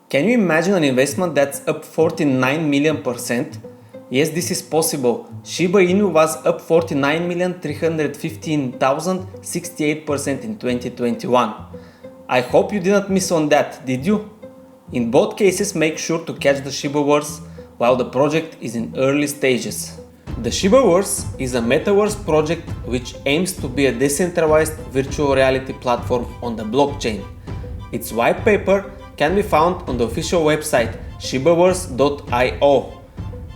Can you imagine an investment that's up 49 million%? Yes, this is possible. Shiba Inu was up 49,315,068% in 2021. I hope you didn't miss on that, did you? In both cases, make sure to catch the Shibaverse while the project is in early stages. The Shibaverse is a Metaverse project which aims to be a decentralized virtual reality platform on the blockchain. Its white paper can be found on the official website shibaverse.io.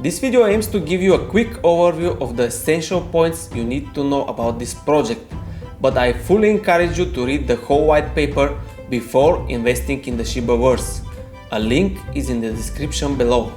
This video aims to give you a quick overview of the essential points you need to know about this project, but I fully encourage you to read the whole white paper before investing in the Shibaverse. A link is in the description below.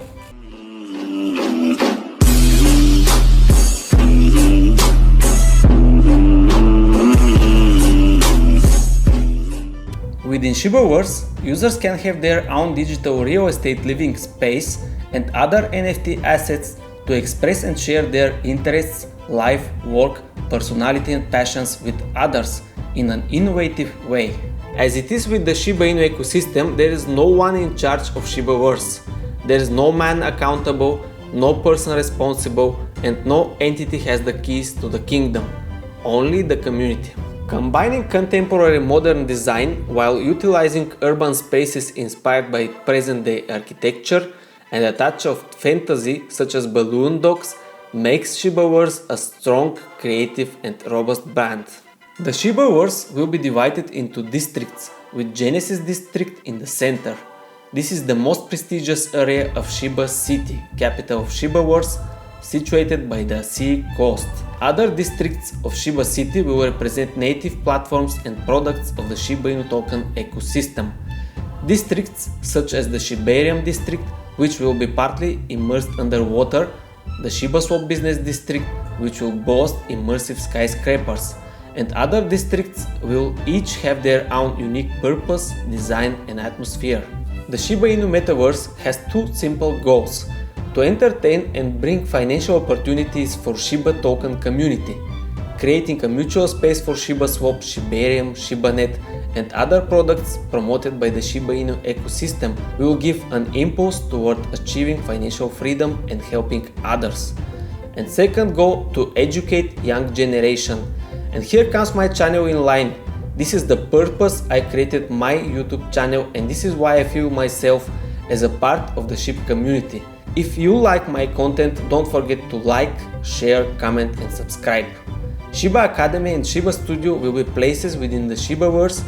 Within Shibaverse, users can have their own digital real estate living space and other NFT assets to express and share their interests, life, work, personality and passions with others in an innovative way. As it is with the Shiba Inu ecosystem, there is no one in charge of Shibaverse. There is no man accountable, no person responsible, and no entity has the keys to the kingdom. Only the community. Combining contemporary modern design while utilizing urban spaces inspired by present-day architecture and a touch of fantasy such as balloon docks makes Shibaverse a strong, creative and robust brand. The Shibaverse will be divided into districts, with Genesis District in the center. This is the most prestigious area of Shibacity, capital of Shibaverse, situated by the sea coast. Other districts of Shibacity will represent native platforms and products of the Shiba Inu token ecosystem. Districts such as the Shibarium district, which will be partly immersed underwater, the Shibaswap business district, which will boast immersive skyscrapers, and other districts will each have their own unique purpose, design and atmosphere. The Shiba Inu Metaverse has two simple goals: to entertain and bring financial opportunities for Shiba token community, creating a mutual space for Shibaswap, Shibarium, Shibanet and other products promoted by the Shiba Inu ecosystem will give an impulse toward achieving financial freedom and helping others. And second goal, to educate young generation. And here comes my channel in line. This is the purpose I created my YouTube channel, and this is why I feel myself as a part of the Shib community. If you like my content, don't forget to like, share, comment and subscribe. Shiba Academy and Shiba Studio will be places within the Shibaverse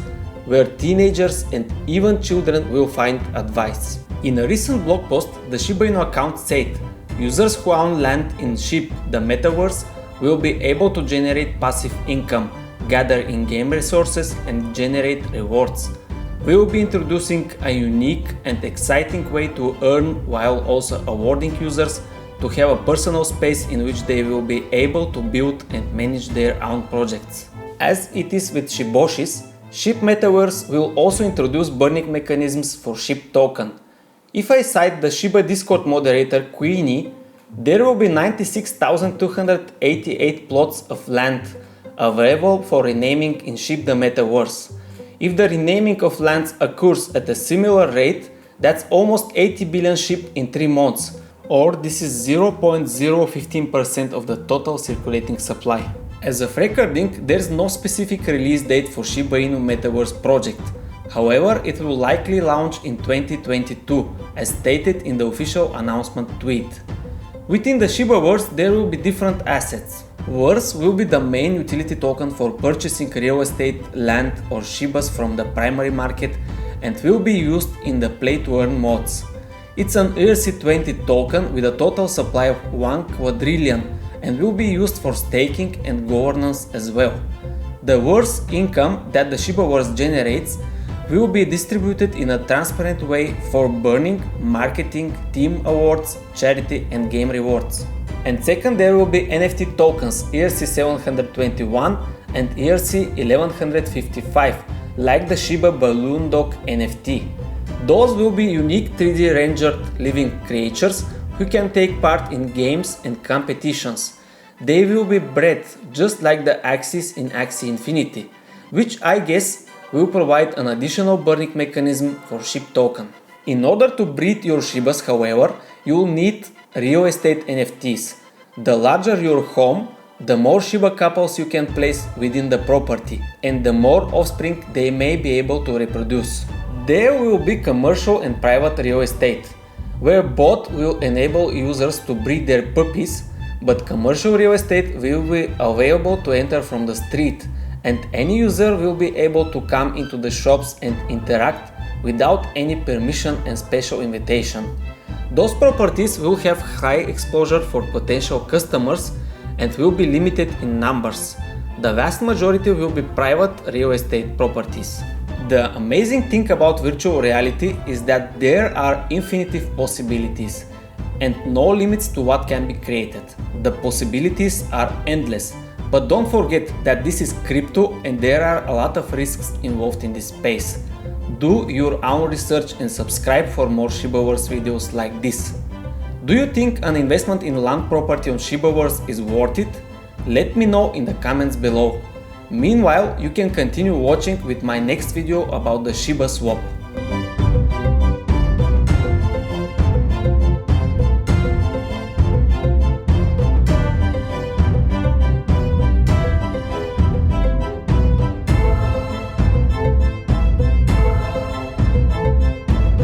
where teenagers and even children will find advice. In a recent blog post, the Shiba Inu account said, users who own land in Shib, the Metaverse, will be able to generate passive income, gather in-game resources and generate rewards. We will be introducing a unique and exciting way to earn while also awarding users to have a personal space in which they will be able to build and manage their own projects. As it is with Shiboshis, Shib Metaverse will also introduce burning mechanisms for Shib token. If I cite the Shiba Discord moderator Queenie, there will be 96,288 plots of land available for renaming in Shib the Metaverse. If the renaming of lands occurs at a similar rate, that's almost 80 billion Shib in 3 months, or this is 0.015% of the total circulating supply. As of recording, there's no specific release date for Shiba Inu Metaverse project. However, it will likely launch in 2022, as stated in the official announcement tweet. Within the Shibaverse, there will be different assets. Verse will be the main utility token for purchasing real estate, land or Shibas from the primary market and will be used in the play to earn mods. It's an ERC20 token with a total supply of 1 quadrillion and will be used for staking and governance as well. The Verse income that the Shibaverse generates will be distributed in a transparent way for burning, marketing, team awards, charity and game rewards. And second, there will be NFT tokens ERC721 and ERC1155, like the Shiba Balloon Dog NFT. Those will be unique 3D rendered living creatures who can take part in games and competitions. They will be bred just like the Axies in Axie Infinity, which I guess will provide an additional burning mechanism for Shib token. In order to breed your Shibas, however, you'll need real estate NFTs. The larger your home, the more Shiba couples you can place within the property, and the more offspring they may be able to reproduce. There will be commercial and private real estate, where both will enable users to breed their puppies, but commercial real estate will be available to enter from the street, and any user will be able to come into the shops and interact without any permission and special invitation. Those properties will have high exposure for potential customers and will be limited in numbers. The vast majority will be private real estate properties. The amazing thing about virtual reality is that there are infinite possibilities and no limits to what can be created. The possibilities are endless, but don't forget that this is crypto and there are a lot of risks involved in this space. Do your own research and subscribe for more Shibaverse videos like this. Do you think an investment in land property on Shibaverse is worth it? Let me know in the comments below. Meanwhile, you can continue watching with my next video about the Shibaswap.